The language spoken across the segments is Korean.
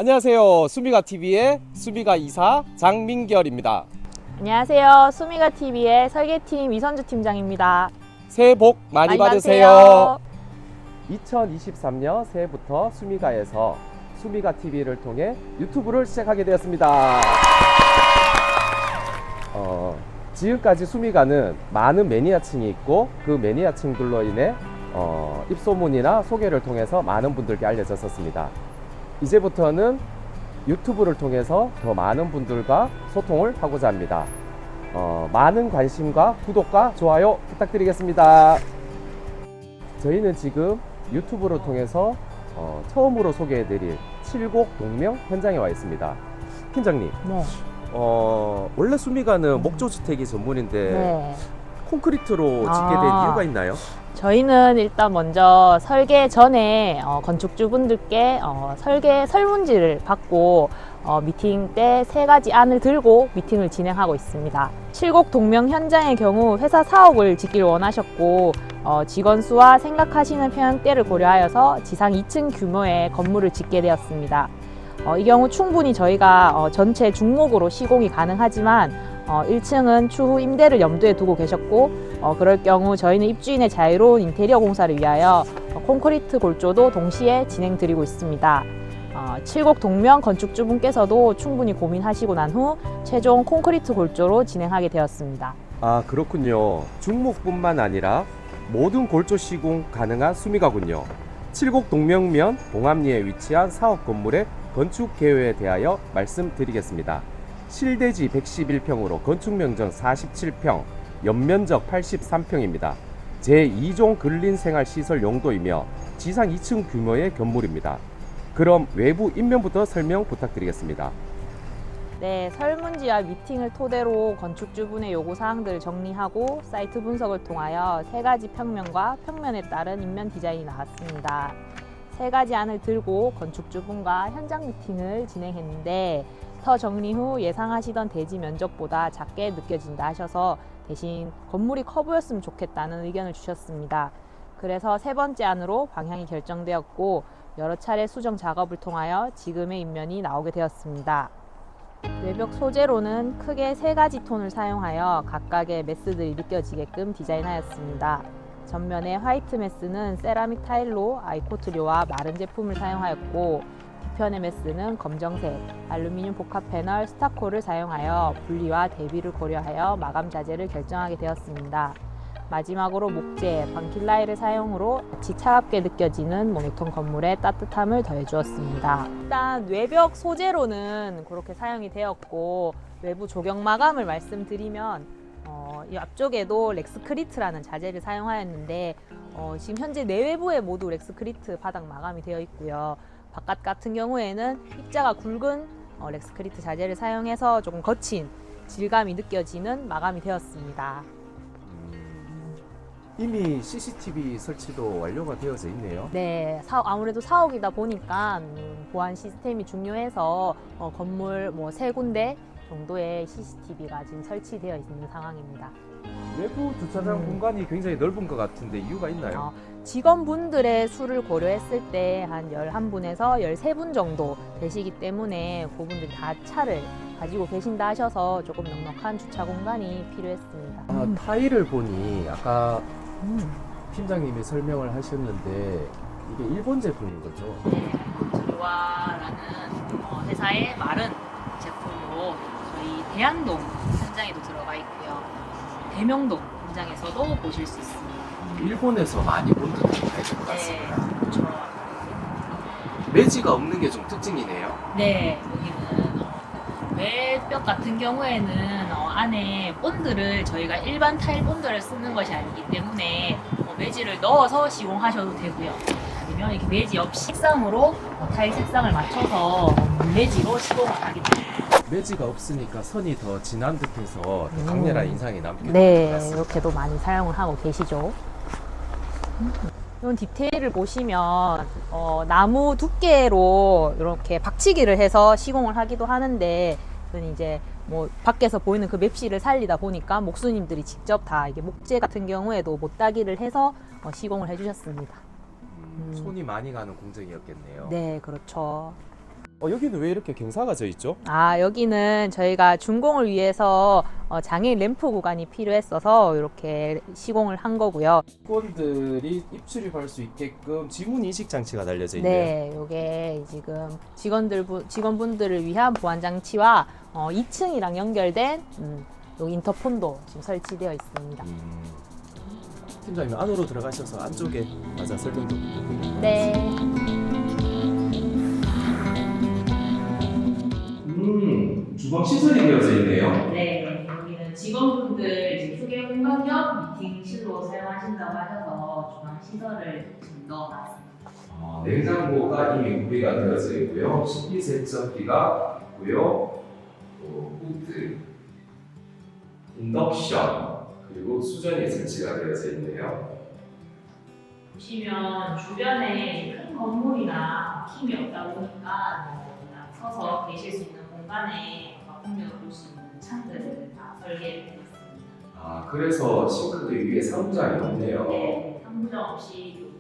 안녕하세요. 수미가TV의 수미가 이사 장민결입니다. 안녕하세요. 수미가TV의 설계팀 이선주 팀장입니다. 새해 복 많이 받으세요. 2023년 새해부터 수미가에서 수미가TV를 통해 유튜브를 시작하게 되었습니다. 지금까지 수미가는 많은 매니아층이 있고 그 매니아층들로 인해 입소문이나 소개를 통해서 많은 분들께 알려졌었습니다. 이제부터는 유튜브를 통해서 더 많은 분들과 소통을 하고자 합니다. 많은 관심과 구독과 좋아요 부탁드리겠습니다. 저희는 지금 유튜브를 통해서 처음으로 소개해드릴 칠곡 동명 현장에 와 있습니다. 팀장님, 네. 원래 수미가는 목조주택이 전문인데 네. 콘크리트로 짓게 된 이유가 있나요? 저희는 일단 먼저 설계 전에 건축주분들께 설계 설문지를 받고 미팅 때 3가지 안을 들고 미팅을 진행하고 있습니다. 칠곡 동명 현장의 경우 회사 사옥을 짓기를 원하셨고 직원 수와 생각하시는 평형대를 고려하여서 지상 2층 규모의 건물을 짓게 되었습니다. 이 경우 충분히 저희가 전체 중목으로 시공이 가능하지만 1층은 추후 임대를 염두에 두고 계셨고 그럴 경우 저희는 입주인의 자유로운 인테리어 공사를 위하여 콘크리트 골조도 동시에 진행드리고 있습니다. 칠곡 동명 건축주분께서도 충분히 고민하시고 난 후 최종 콘크리트 골조로 진행하게 되었습니다. 아, 그렇군요. 중목뿐만 아니라 모든 골조 시공 가능한 수미가군요. 칠곡 동명면 봉암리에 위치한 사업 건물의 건축 계획에 대하여 말씀드리겠습니다. 실대지 111평으로 건축면적 47평, 연면적 83평입니다. 제2종 근린생활시설 용도이며 지상 2층 규모의 건물입니다. 그럼 외부 인면부터 설명 부탁드리겠습니다. 네, 설문지와 미팅을 토대로 건축주분의 요구사항들을 정리하고 사이트 분석을 통하여 3가지 평면과 평면에 따른 인면 디자인이 나왔습니다. 3가지 안을 들고 건축주분과 현장 미팅을 진행했는데 터 정리 후 예상하시던 대지 면적보다 작게 느껴진다 하셔서 대신 건물이 커 보였으면 좋겠다는 의견을 주셨습니다. 그래서 3번째 안으로 방향이 결정되었고 여러 차례 수정 작업을 통하여 지금의 인면이 나오게 되었습니다. 외벽 소재로는 크게 3가지 톤을 사용하여 각각의 메스들이 느껴지게끔 디자인하였습니다. 전면의 화이트 메스는 세라믹 타일로 아이코트료와 마른 제품을 사용하였고 뒤편의 메스는 검정색, 알루미늄 복합 패널 스타코를 사용하여 분리와 대비를 고려하여 마감 자재를 결정하게 되었습니다. 마지막으로 목재, 방킬라이를 사용으로 같이 차갑게 느껴지는 모노톤 건물에 따뜻함을 더해주었습니다. 일단 외벽 소재로는 그렇게 사용이 되었고 외부 조경 마감을 말씀드리면 이 앞쪽에도 렉스크리트라는 자재를 사용하였는데 지금 현재 내외부에 모두 렉스크리트 바닥 마감이 되어 있고요. 바깥 같은 경우에는 입자가 굵은 렉스크리트 자재를 사용해서 조금 거친 질감이 느껴지는 마감이 되었습니다. 이미 CCTV 설치도 완료가 되어져 있네요. 네, 아무래도 사옥이다 보니까 보안 시스템이 중요해서 건물 3군데 정도의 CCTV가 지금 설치되어 있는 상황입니다. 외부 주차장 공간이 굉장히 넓은 것 같은데 이유가 있나요? 직원분들의 수를 고려했을 때 한 11분에서 13분 정도 되시기 때문에 그분들이 다 차를 가지고 계신다 하셔서 조금 넉넉한 주차 공간이 필요했습니다. 타일을 보니 아까 팀장님이 설명을 하셨는데 이게 일본 제품인 거죠? 네, 드로아라는 회사의 마른 제품으로 저희 대안동 현장에도 들어가 있고요. 대명동 현장에서도 보실 수 있습니다. 일본에서 많이 본 듯한 타일인 것 같습니다. 네, 그렇죠. 매지가 없는 게 좀 특징이네요. 네, 여기는 외벽 같은 경우에는 안에 본드를 저희가 일반 타일 본드를 쓰는 것이 아니기 때문에 매지를 넣어서 시공하셔도 되고요. 아니면 이렇게 매지 없이 색상으로 타일 색상을 맞춰서 매지로 시공을 하게 됩니다. 매지가 없으니까 선이 더 진한 듯해서 더 강렬한 인상이 남게 될 것 네, 같습니다. 이렇게도 많이 사용을 하고 계시죠. 이런 디테일을 보시면 나무 두께로 이렇게 박치기를 해서 시공을 하기도 하는데 저는 이제 밖에서 보이는 그 맵시를 살리다 보니까 목수님들이 직접 다 이게 목재 같은 경우에도 못따기를 해서 시공을 해주셨습니다. 손이 많이 가는 공정이었겠네요. 네, 그렇죠. 여기는 왜 이렇게 경사가 져 있죠? 여기는 저희가 준공을 위해서 장애인 램프 구간이 필요했어서 이렇게 시공을 한 거고요. 직원들이 입출입할 수 있게끔 지문 인식 장치가 달려져 있네요. 네, 요게 지금 직원분들을 위한 보안 장치와 2층이랑 연결된 요 인터폰도 지금 설치되어 있습니다. 팀장님 안으로 들어가셔서 안쪽에 맞아 설명 좀 부탁드립니다. 네. 주방 시설이 되어져 있네요. 네, 여기는 직원분들 이제 휴게 공간 겸 미팅실로 사용하신다고 하셔서 주방 시설을 좀 넣어놨습니다. 냉장고가 이미 구비가 되어져 있고요. 식기세척기가 있고요. 또 후드, 인덕션, 그리고 수전이 설치가 되어져 있네요. 보시면 주변에 큰 건물이나 팀이 없다 보니까 그냥 서서 계실 수 있는 공간에 풍경을 볼 수 있는 창들을 다 설계를 해놨습니다. 그래서 싱크대 위에 상부장이 없네요. 네, 상부정 없이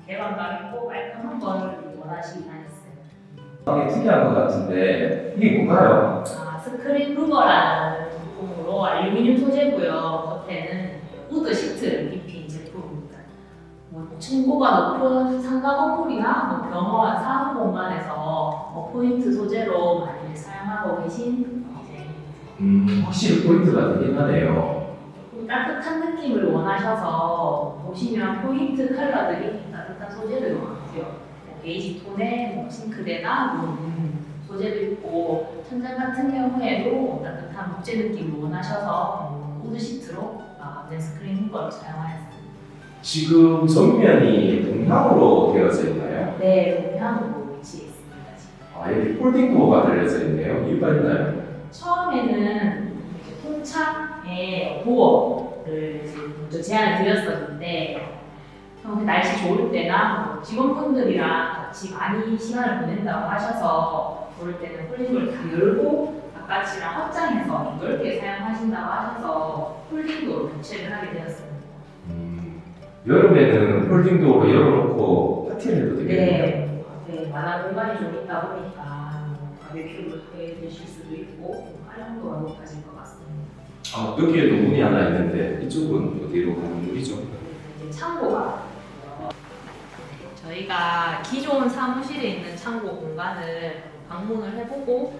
개방감 있고 깔끔한 걸 원하시긴 하셨어요. 이게 특이한 것 같은데 이게 뭔가요? 스크린 루버라는 제품으로 알루미늄 소재고요. 겉에는 우드 시트를 입힌 제품입니다. 층고가 높은 상가 건물이나 병원, 사무 공간에서 포인트 소재로 많이 사용하고 계신 디자인입니다. 확실히 포인트가 되긴 하네요. 따뜻한 느낌을 원하셔서 보시면 포인트 컬러들이 따뜻한 소재를 많고요. 베이지 톤의 싱크대나 문 소재도 있고 천장 같은 경우에도 따뜻한 목재 느낌을 원하셔서 우드 시트로 마감된 스크린 후거를 사용하였습니다. 지금 전면이 동향으로 되어져 있나요? 네, 동향으로 위치해 있습니다. 지금. 여기 폴딩 도어가 달려져 있네요. 이유가 있나요? 처음에는 통창에 도어를 먼저 제안을 드렸었는데 날씨 좋을 때나 직원분들이랑 같이 많이 시간을 보낸다고 하셔서 그럴 때는 폴딩도를 다 열고 바깥이랑 확장해서 좀 넓게 사용하신다고 하셔서 폴딩도로 교체를 하게 되었습니다. 여름에는 폴딩 도어로 열어놓고 파티를 해도 되겠네요. 네, 마당 공간이 좀 있다 보니까 바베큐를 하게 되실 수도 있고 활용도가 높아질 것 같습니다. 여기에도 문이 하나 있는데 이쪽은 어디로 가는 문이죠? 이제 창고가 저희가 기존 사무실에 있는 창고 공간을 방문을 해보고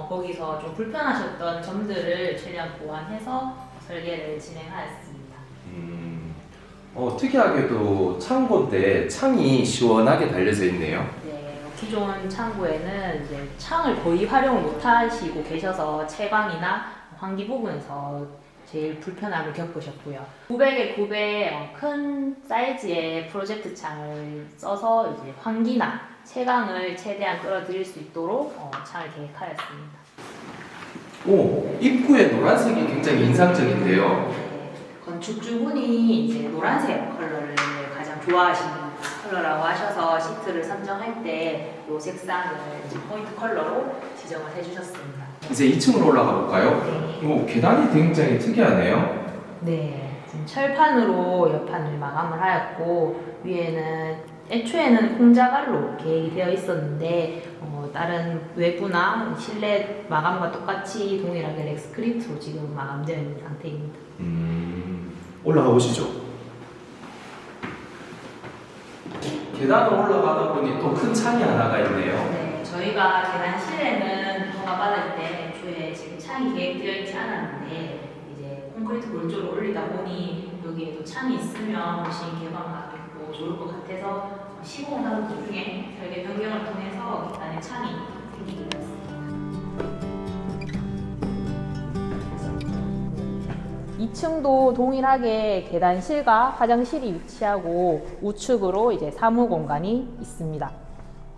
거기서 좀 불편하셨던 점들을 최대한 보완해서 설계를 진행하였습니다. 특이하게도 창고인데 창이 시원하게 달려져 있네요. 네, 기존 창고에는 이제 창을 거의 활용을 못 하시고 계셔서 채광이나 환기 부분에서 제일 불편함을 겪으셨고요. 900에 900 큰 사이즈의 프로젝트 창을 써서 이제 환기나 채광을 최대한 끌어들일 수 있도록 창을 계획하였습니다. 입구에 노란색이 굉장히 인상적인데요. 네, 건축주분이 이제 노란색 컬러를 가장 좋아하시는 컬러라고 하셔서 시트를 선정할 때 이 색상을 이제 포인트 컬러로 지정을 해주셨습니다. 이제 2층으로 올라가 볼까요? 네. 계단이 굉장히 특이하네요. 네, 지금 철판으로 옆판을 마감을 하였고 위에는 애초에는 콩자갈로 계획이 되어 있었는데 다른 외부나 실내 마감과 똑같이 동일하게 렉스크립트로 지금 마감되어 있는 상태입니다. 올라가 보시죠. 계단으로 올라가다 보니 또 큰 창이 하나가 있네요. 네, 저희가 계단실에는 허가받을 때 애초에 지금 창이 계획되어 있지 않았는데 이제 콘크리트 골조를 올리다 보니 여기에도 창이 있으면 훨씬 개방감 있고 좋을 것 같아서 시공을 하는 도중에 설계 변경을 통해서 계단에 창이 생기게 되었습니다. 2층도 동일하게 계단실과 화장실이 위치하고 우측으로 이제 사무 공간이 있습니다.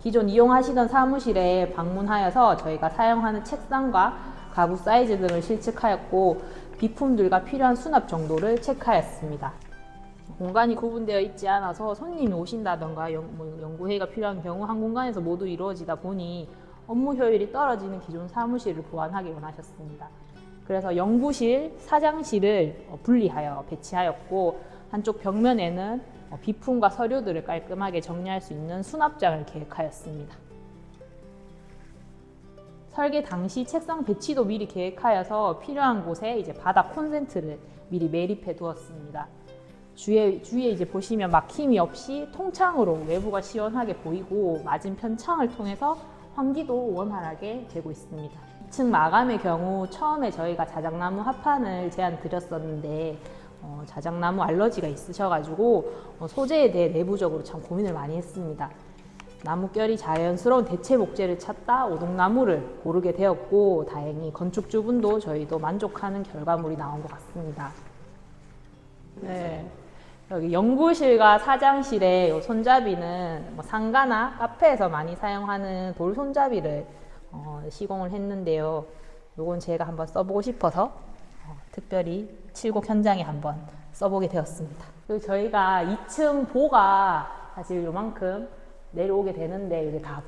기존 이용하시던 사무실에 방문하여서 저희가 사용하는 책상과 가구 사이즈 등을 실측하였고 비품들과 필요한 수납 정도를 체크하였습니다. 공간이 구분되어 있지 않아서 손님이 오신다던가 연구회의가 필요한 경우 한 공간에서 모두 이루어지다 보니 업무 효율이 떨어지는 기존 사무실을 보완하기 원하셨습니다. 그래서 연구실, 사장실을 분리하여 배치하였고 한쪽 벽면에는 비품과 서류들을 깔끔하게 정리할 수 있는 수납장을 계획하였습니다. 설계 당시 책상 배치도 미리 계획하여서 필요한 곳에 이제 바닥 콘센트를 미리 매립해 두었습니다. 주위에 이제 보시면 막힘이 없이 통창으로 외부가 시원하게 보이고 맞은편 창을 통해서 환기도 원활하게 되고 있습니다. 2층 마감의 경우 처음에 저희가 자작나무 합판을 제안 드렸었는데 자작나무 알러지가 있으셔가지고 소재에 대해 내부적으로 참 고민을 많이 했습니다. 나무결이 자연스러운 대체 목재를 찾다 오동나무를 고르게 되었고 다행히 건축주분도 저희도 만족하는 결과물이 나온 것 같습니다. 네. 여기 연구실과 사장실의 요 손잡이는 뭐 상가나 카페에서 많이 사용하는 돌 손잡이를 시공을 했는데요. 요건 제가 한번 써보고 싶어서 특별히 칠곡 현장에 한번 써보게 되었습니다. 그리고 저희가 2층 보가 사실 요만큼 내려오게 되는데 이게 다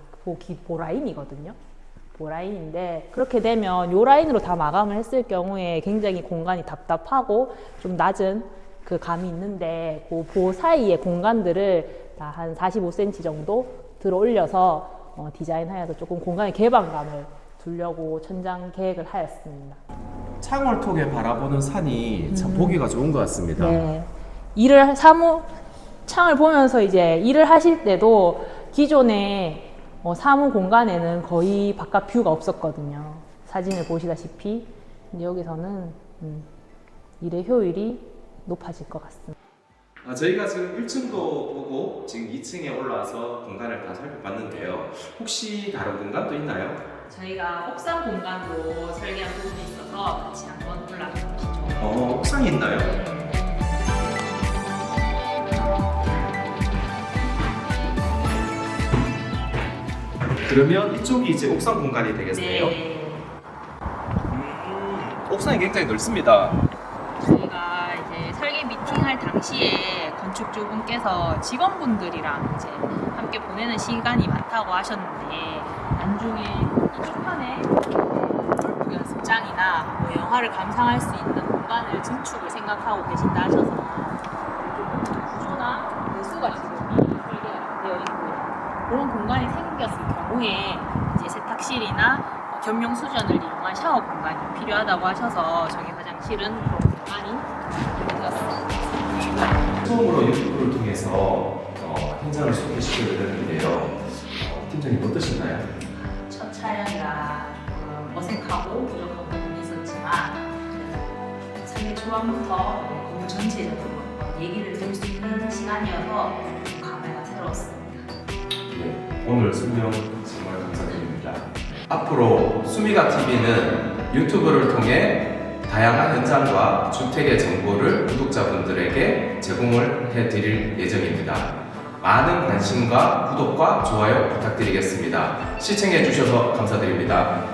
보라인이거든요. 보라인인데 그렇게 되면 요 라인으로 다 마감을 했을 경우에 굉장히 공간이 답답하고 좀 낮은 그 감이 있는데 그 보 사이의 공간들을 다 한 45cm 정도 들어 올려서 디자인하여서 조금 공간의 개방감을 두려고 천장 계획을 하였습니다. 창월톡에 바라보는 산이 참 보기가 좋은 것 같습니다. 네. 창을 보면서 이제 일을 하실 때도 기존의 사무 공간에는 거의 바깥 뷰가 없었거든요. 사진을 보시다시피. 근데 여기서는 일의 효율이 높아질 것 같습니다. 저희가 지금 1층도 보고 지금 2층에 올라와서 공간을 다 살펴봤는데요. 혹시 다른 공간도 있나요? 저희가 옥상 공간도 설계한 부분이 있어서 같이 한번 올라가 보시죠. 옥상이 있나요? 그러면 이쪽이 이제 옥상 공간이 되겠네요. 네. 옥상이 굉장히 넓습니다. 저희가 이제 설계 미팅할 당시에 건축주분께서 직원분들이랑 이제 함께 보내는 시간이 많다고 하셨는데 나중에 이쪽 편에 골프 연습장이나 뭐 영화를 감상할 수 있는 공간을 증축을 생각하고 계신다 하셔서 좀 구조나 배수가 지금 미리 설계가 되어 있고요. 그런 공간이 생겼을 경우에 이제 세탁실이나 겸용 수전을 이용한 샤워 공간이 필요하다고 하셔서 저희 화장실은 그런 공간이 되었습니다. 처음으로 유튜브를 통해서 현장을 소개시켜 드렸는데요. 팀장님 어떠셨나요? 첫 촬영이라 어색하고 부족한 부분이 있었지만 설계 초반부터 건물 전체적으로 얘기를 들을 수 있는 시간이어서 감회가 새로웠습니다. 네, 오늘 설명 정말 감사드립니다. 앞으로 수미가 TV는 유튜브를 통해 다양한 현장과 주택의 정보를 구독자분들에게 제공을 해드릴 예정입니다. 많은 관심과 구독과 좋아요 부탁드리겠습니다. 시청해 주셔서 감사드립니다.